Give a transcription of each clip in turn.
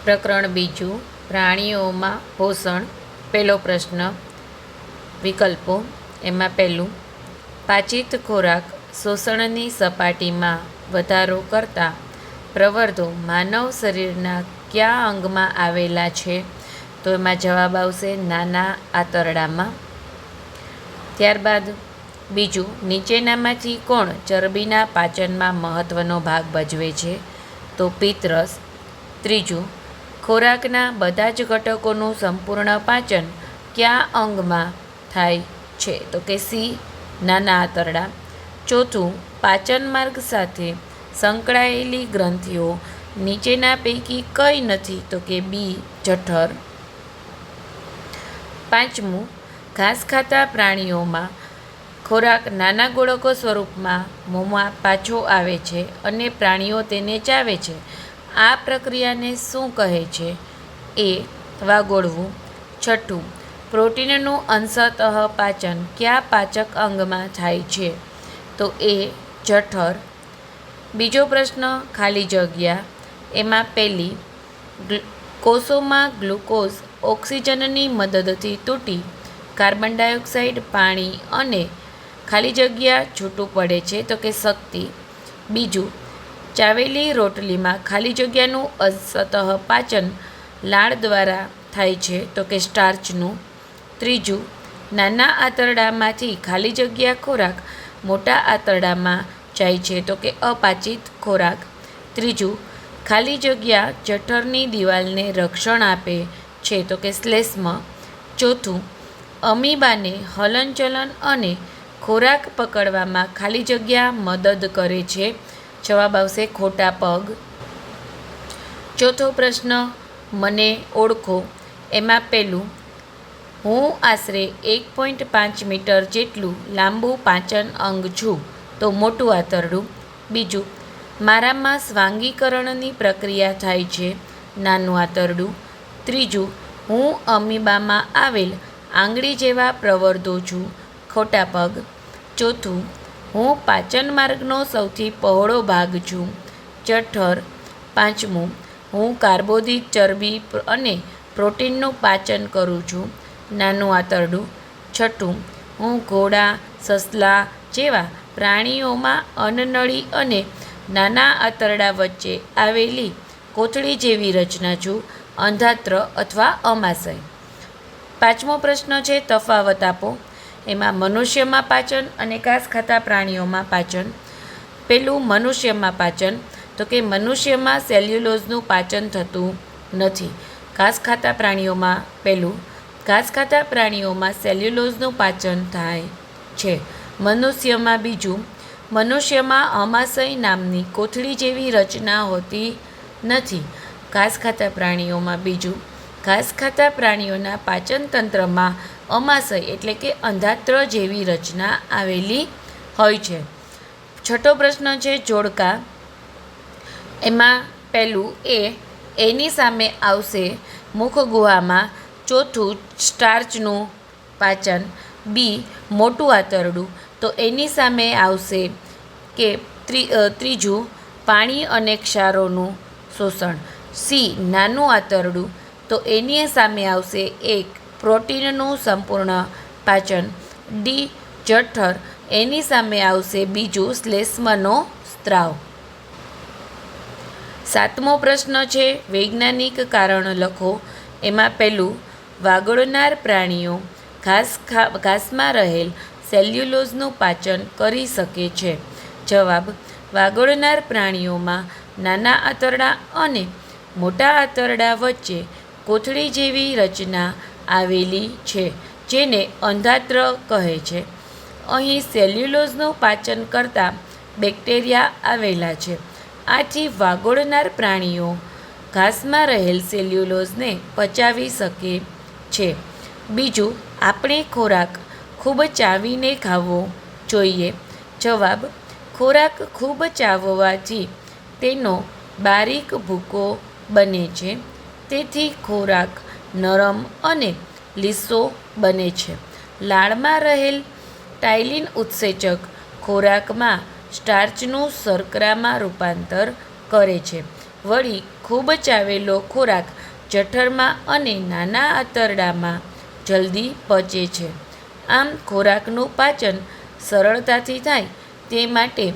પ્રકરણ બીજું પ્રાણીઓમાં પોષણ. પહેલો પ્રશ્ન વિકલ્પો. એમાં પહેલું, પાચિત ખોરાક શોષણની સપાટીમાં વધારો કરતા પ્રવર્ધો માનવ શરીરના કયા અંગમાં આવેલા છે? તો એમાં જવાબ આવશે નાના આંતરડામાં. ત્યારબાદ બીજું, નીચેનામાંથી કોણ ચરબીના પાચનમાં મહત્ત્વનો ભાગ ભજવે છે? તો પિત્તરસ. ત્રીજું, ખોરાકના બધા જ ઘટકોનું સંપૂર્ણ પાચન કયા અંગમાં થાય છે? તો કે સી, નાના આંતરડા. ચોથું, પાચન માર્ગ સાથે સંકળાયેલી ગ્રંથિઓ નીચેના પૈકી કઈ નથી? તો કે બી, જઠર. પાંચમું, ઘાસ ખાતા પ્રાણીઓમાં ખોરાક નાના ગોળકો સ્વરૂપમાં મોંમાં પાછો આવે છે અને પ્રાણીઓ તેને ચાવે છે. આ પ્રક્રિયાને શું કહે છે? એ, વાગોળવું. છઠ્ઠું, પ્રોટીનનું અંશતઃ પાચન કયા પાચક અંગમાં થાય છે? તો એ, જઠર. બીજો પ્રશ્ન, ખાલી જગ્યા. એમાં પહેલી, કોષોમાં ગ્લુકોઝ ઓક્સિજનની મદદથી તૂટી કાર્બન ડાયોક્સાઇડ, પાણી અને ખાલી જગ્યા છૂટું પડે છે. તો કે શક્તિ. બીજું, ચાવેલી રોટલીમાં ખાલી જગ્યાનું અંશતઃ પાચન લાળ દ્વારા થાય છે. તો કે સ્ટાર્ચનું. ત્રીજું, નાના આંતરડામાંથી ખાલી જગ્યા ખોરાક મોટા આંતરડામાં જાય છે. તો કે અપાચિત ખોરાક. ત્રીજું, ખાલી જગ્યા જઠરની દિવાલને રક્ષણ આપે છે. તો કે શ્લેષ્મ. ચોથું, અમીબાને હલનચલન અને ખોરાક પકડવામાં ખાલી જગ્યા મદદ કરે છે. જવાબ આવશે ખોટા પગ. ચોથો પ્રશ્ન, મને ઓળખો. એમાં પહેલું, હું આશરે 1.5 મીટર જેટલું લાંબુ પાચન અંગ છું. તો મોટું આંતરડું. બીજું, મારામાં સ્વાંગીકરણની પ્રક્રિયા થાય છે. નાનું આંતરડું. ત્રીજું, હું અમીબામાં આવેલ આંગળી જેવા પ્રવર્ધો છું. ખોટા પગ. ચોથું, હું પાચન માર્ગનો સૌથી પહોળો ભાગ છું. જઠર. પાંચમું, હું કાર્બોદિત, ચરબી અને પ્રોટીનનું પાચન કરું છું. નાનું આંતરડું. છઠ્ઠું, હું ઘોડા, સસલા જેવા પ્રાણીઓમાં અન્નનળી અને નાના આંતરડા વચ્ચે આવેલી કોથળી જેવી રચના છું. અંધાત્ર અથવા અમાશય. પાંચમો પ્રશ્ન છે તફાવત આપો. એમાં મનુષ્યમાં પાચન અને ઘાસ ખાતા પ્રાણીઓમાં પાચન. પેલું, મનુષ્યમાં પાચન. તો કે મનુષ્યમાં સેલ્યુલોઝનું પાચન થતું નથી. ઘાસ ખાતા પ્રાણીઓમાં પહેલું, ઘાસ ખાતા પ્રાણીઓમાં સેલ્યુલોઝનું પાચન થાય છે. મનુષ્યમાં બીજું, મનુષ્યમાં અમાશય નામની કોથળી જેવી રચના હોતી નથી. ઘાસ ખાતા પ્રાણીઓમાં બીજું, ઘાસ ખાતા પ્રાણીઓના પાચન તંત્રમાં અમાશય એટલે કે અંધાત્ર જેવી રચના આવેલી હોય છે. છઠ્ઠો પ્રશ્ન છે જોડકા. એમાં પહેલું, એની સામે આવશે મુખ ગુહામાં. ચોથું, સ્ટાર્ચનું પાચન. બી, મોટું આંતરડું. તો એની સામે આવશે કે ત્રીજું, પાણી અને ક્ષારોનું શોષણ. સી, નાનું આંતરડું. તો એની સામે આવશે એક, પ્રોટીનનું સંપૂર્ણ પાચન. ડી, જઠર. એની સામે આવશે બીજું, શ્લેષ્મનો સ્ત્રાવ. સાતમો પ્રશ્ન છે વૈજ્ઞાનિક કારણ લખો. એમાં પહેલું, વાગોળનાર પ્રાણીઓ ઘાસમાં રહેલ સેલ્યુલોઝનું પાચન કરી શકે છે. જવાબ, વાગોળનાર પ્રાણીઓમાં નાના આંતરડા અને મોટા આંતરડા વચ્ચે કોથળી જેવી રચના આવેલી છે જેને અંધાત્ર કહે છે. અહીં સેલ્યુલોઝનું પાચન કરતા બેક્ટેરિયા આવેલા છે. આથી વાગોળનાર પ્રાણીઓ ઘાસમાં રહેલ સેલ્યુલોઝને પચાવી શકે છે. બીજું, આપણે ખોરાક ખૂબ ચાવીને ખાવો જોઈએ. જવાબ, ખોરાક ખૂબ ચાવવાથી તેનો બારીક ભૂકો બને છે. તેથી ખોરાક નરમ અને લીસો બને છે. લાળમાં રહેલ ટાઇલિન ઉત્સેચક ખોરાકમાં સ્ટાર્ચનું શર્કરામાં રૂપાંતર કરે છે. વળી ખૂબ ચાવેલો ખોરાક જઠરમાં અને નાના આંતરડામાં જલ્દી પચે છે. આમ ખોરાકનું પાચન સરળતાથી થાય તે માટે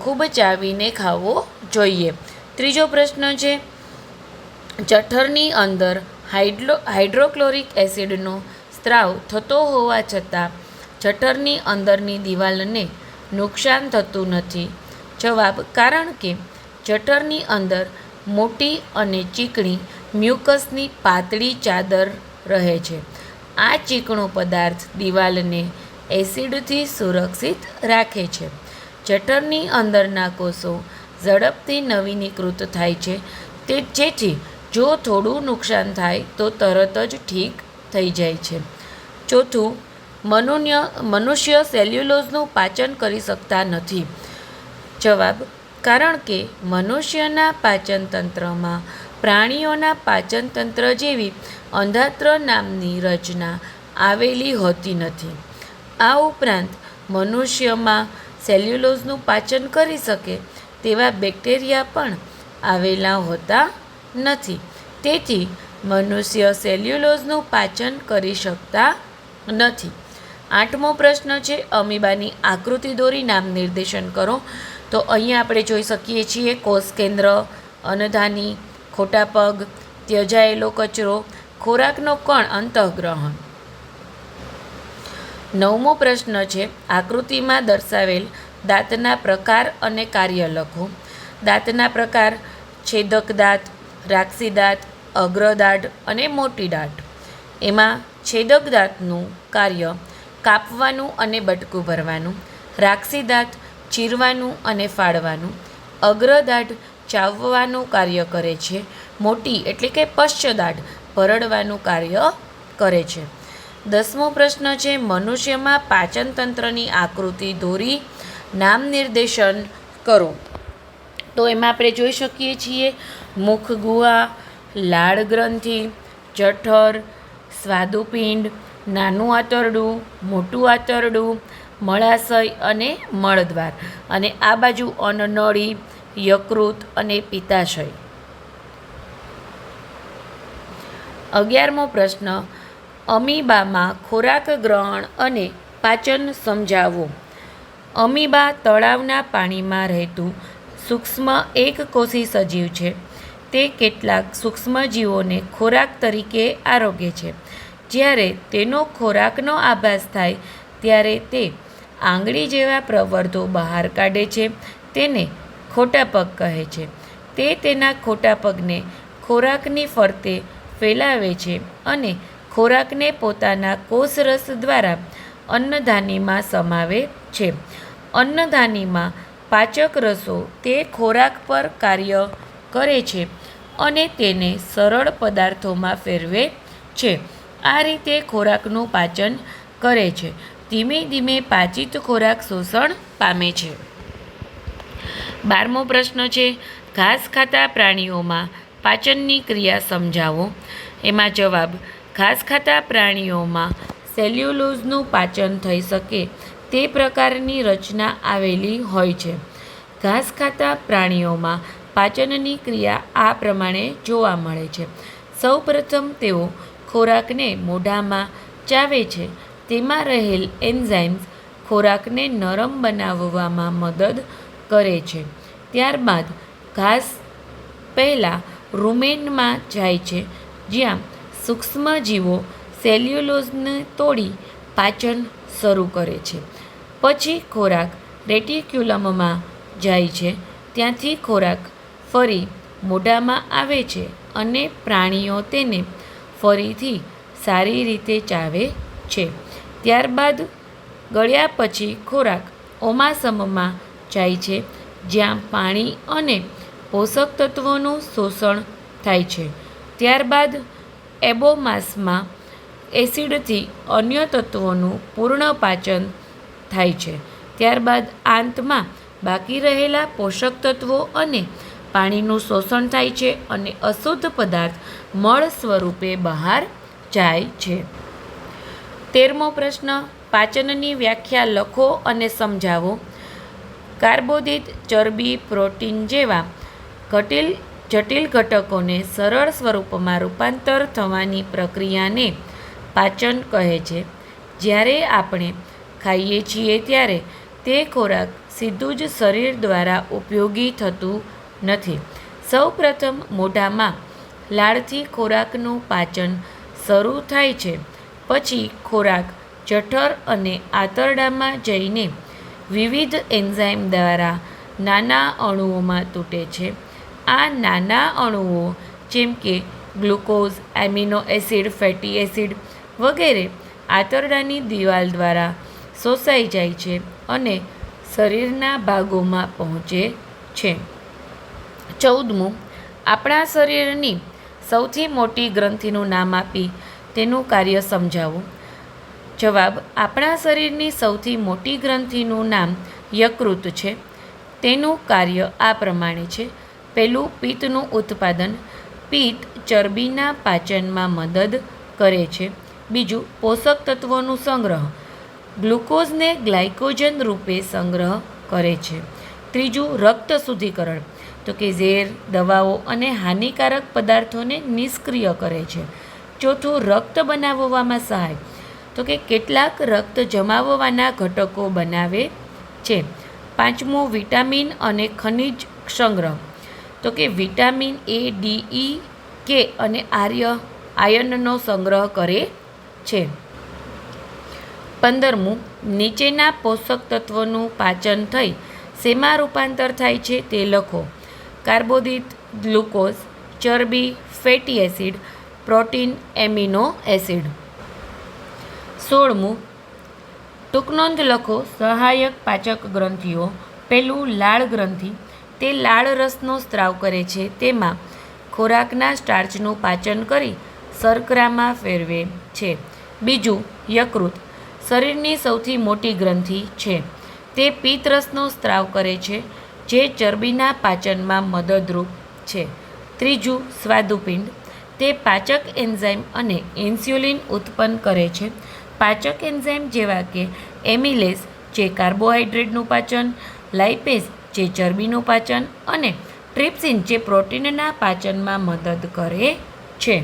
ખૂબ ચાવીને ખાવો જોઈએ. ત્રીજો પ્રશ્ન છે, જઠરની અંદર હાઇડ્રોક્લોરિક એસિડનો સ્ત્રાવ થતો હોવા છતાં જઠરની અંદરની દિવાલને નુકસાન થતું નથી. જવાબ, કારણ કે જઠરની અંદર મોટી અને ચીકણી મ્યુકસની પાતળી ચાદર રહે છે. આ ચીકણો પદાર્થ દિવાલને એસિડથી સુરક્ષિત રાખે છે. જઠરની અંદરના કોષો ઝડપથી નવીનીકૃત થાય છે, જેથી જો થોડું નુકસાન થાય તો તરત જ ઠીક થઈ જાય છે. ચોથું, મનુષ્ય સેલ્યુલોઝનું પાચન કરી શકતા નથી. જવાબ, કારણ કે મનુષ્યના પાચન તંત્રમાં પ્રાણીઓના પાચન તંત્ર જેવી અંધાત્ર નામની રચના આવેલી હોતી નથી. આ ઉપરાંત મનુષ્યમાં સેલ્યુલોઝનું પાચન કરી શકે તેવા બેક્ટેરિયા પણ આવેલા હોતા નથી. તેથી મનુષ્ય સેલ્યુલોઝનું પાચન કરી શકતા નથી. આઠમો પ્રશ્ન છે, અમીબાની આકૃતિ દોરી નામ નિર્દેશન કરો. તો અહીંયા આપણે જોઈ શકીએ છીએ કોષ કેન્દ્ર, અન્નધાની, ખોટા પગ, ત્યજાયેલો કચરો, ખોરાકનો કણ, અંતઃગ્રહણ. નવમો પ્રશ્ન છે, આકૃતિમાં દર્શાવેલ દાંતના પ્રકાર અને કાર્ય લખો. દાંતના પ્રકાર: છેદક દાંત, રાક્ષી દાંત, અગ્રદાઢ અને મોટી દાઢ. એમાં છેદક દાંતનું કાર્ય કાપવાનું અને બટકું ભરવાનું, રાક્ષી દાંત ચીરવાનું અને ફાડવાનું, અગ્રદાઢ ચાવવાનું કાર્ય કરે છે, મોટી એટલે કે પશ્ચદાઢ ભરડવાનું કાર્ય કરે છે. 10મો પ્રશ્ન છે, મનુષ્યમાં પાચન તંત્રની આકૃતિ દોરી નામ નિર્દેશન કરો. તો એમાં આપણે જોઈ શકીએ છીએ મુખ ગુહા, લાળ ગ્રંથિ, જઠર, સ્વાદુપિંડ, નાનું આંતરડું, મોટું આંતરડું, મળાશય અને મળદ્વાર. અને આ બાજુ અન્નનળી, યકૃત અને પિત્તાશય. 11મો પ્રશ્ન, અમીબામાં ખોરાક ગ્રહણ અને પાચન સમજાવો. અમીબા તળાવના પાણીમાં રહેતું સૂક્ષ્મ એકકોષી સજીવ છે. તે કેટલાક સૂક્ષ્મજીવોને ખોરાક તરીકે આરોગે છે. જ્યારે તેનો ખોરાકનો આભાસ થાય ત્યારે તે આંગળી જેવા પ્રવર્ધો બહાર કાઢે છે. તેને ખોટા પગ કહે છે. તે તેના ખોટા પગને ખોરાકની ફરતે ફેલાવે છે અને ખોરાકને પોતાના કોષરસ દ્વારા અન્નધાનીમાં સમાવે છે. અન્નધાનીમાં પાચક રસો તે ખોરાક પર કાર્ય કરે છે અને તેને સરળ પદાર્થોમાં ફેરવે છે. આ રીતે ખોરાકનું પાચન કરે છે. ધીમે ધીમે પાચિત ખોરાક શોષણ પામે છે. 12મો પ્રશ્ન છે, ઘાસ ખાતા પ્રાણીઓમાં પાચનની ક્રિયા સમજાવો. એમાં જવાબ, ઘાસ ખાતા પ્રાણીઓમાં સેલ્યુલોઝનું પાચન થઈ શકે તે પ્રકારની રચના આવેલી હોય છે. ઘાસ ખાતા પ્રાણીઓમાં પાચનની ક્રિયા આ પ્રમાણે જોવા મળે છે. સૌપ્રથમ તેઓ ખોરાકને મોઢામાં ચાવે છે. તેમાં રહેલ એન્ઝાઇમ્સ ખોરાકને નરમ બનાવવામાં મદદ કરે છે. ત્યારબાદ ઘાસ પહેલાં રૂમેનમાં જાય છે, જ્યાં સૂક્ષ્મજીવો સેલ્યુલોઝને તોડી પાચન શરૂ કરે છે. પછી ખોરાક રેટિક્યુલમમાં જાય છે. ત્યાંથી ખોરાક ફરી મોઢામાં આવે છે અને પ્રાણીઓ તેને ફરીથી સારી રીતે ચાવે છે. ત્યારબાદ ગળ્યા પછી ખોરાક ઓમાસમમાં જાય છે, જ્યાં પાણી અને પોષક તત્વોનું શોષણ થાય છે. ત્યારબાદ એબોમાસમાં એસિડથી અન્ય તત્વોનું પૂર્ણ પાચન થાય છે. ત્યારબાદ આંતમાં બાકી રહેલા પોષક તત્વો અને પાણીનું શોષણ થાય છે અને અશુદ્ધ પદાર્થ મળ સ્વરૂપે બહાર જાય છે. 13મો પ્રશ્ન, પાચનની વ્યાખ્યા લખો અને સમજાવો. કાર્બોદિત, ચરબી, પ્રોટીન જેવા જટિલ ઘટકોને સરળ સ્વરૂપમાં રૂપાંતર થવાની પ્રક્રિયાને પાચન કહે છે. જ્યારે આપણે ખાઈએ છીએ ત્યારે તે ખોરાક સીધું જ શરીર દ્વારા ઉપયોગી થતું નથી. સૌપ્રથમ મોઢામાં લાળથી ખોરાકનું પાચન શરૂ થાય છે. પછી ખોરાક જઠર અને આંતરડામાં જઈને વિવિધ એન્ઝાઇમ દ્વારા નાના અણુઓમાં તૂટે છે. આ નાના અણુઓ જેમ કે glucose, amino acid, fatty acid વગેરે આંતરડાની દિવાલ દ્વારા શોષાઈ જાય છે અને શરીરના ભાગોમાં પહોંચે છે. 14મું, આપણા શરીરની સૌથી મોટી ગ્રંથિનું નામ આપી તેનું કાર્ય સમજાવો. જવાબ: આપણા શરીરની સૌથી મોટી ગ્રંથિનું નામ યકૃત છે. તેનું કાર્ય આ પ્રમાણે છે. પહેલું, પિત્તનું ઉત્પાદન. પિત્ત ચરબીના પાચનમાં મદદ કરે છે. બીજું, પોષક તત્વોનું સંગ્રહ. ગ્લુકોઝને ગ્લાયકોજન રૂપે સંગ્રહ કરે છે. ત્રીજું, રક્ત શુદ્ધિકરણ, તો કે ઝેર, દવાઓ અને હાનિકારક પદાર્થોને નિષ્ક્રિય કરે છે. ચોથું, રક્ત બનાવવામાં સહાય, તો કે કેટલાક રક્ત જમાવવાના ઘટકો બનાવે છે. પાંચમું, વિટામિન અને ખનિજ સંગ્રહ, તો કે વિટામિન એ, ડી, ઇ, કે અને આયર્નનો સંગ્રહ કરે છે. 15મું, નીચેના પોષક તત્વોનું પાચન થઈ શેમાં રૂપાંતર થાય છે તે લખો. કાર્બોદિત, ગ્લુકોઝ, ચરબી, fatty acid, protein, amino acid. 16મું, ટૂંકનોંધ લખો. સહાયક પાચક ગ્રંથિઓ. પહેલું, લાળ ગ્રંથિ. તે લાળ રસનો સ્ત્રાવ કરે છે. તેમાં ખોરાકના સ્ટાર્ચનું પાચન કરી શર્કરામાં ફેરવે છે. બીજું, યકૃત. શરીરની સૌથી મોટી ગ્રંથિ છે. તે પિત્તરસનો સ્ત્રાવ કરે છે જે ચરબીના પાચનમાં મદદરૂપ છે. ત્રીજું, સ્વાદુપિંડ. તે પાચક એન્ઝાઇમ અને ઇન્સ્યુલિન ઉત્પન્ન કરે છે. પાચક એન્ઝાઇમ જેવા કે એમિલેસ જે કાર્બોહાઈડ્રેટનું પાચન, લાઇપેઝ જે ચરબીનું પાચન અને ટ્રિપ્સિન જે પ્રોટીનના પાચનમાં મદદ કરે છે.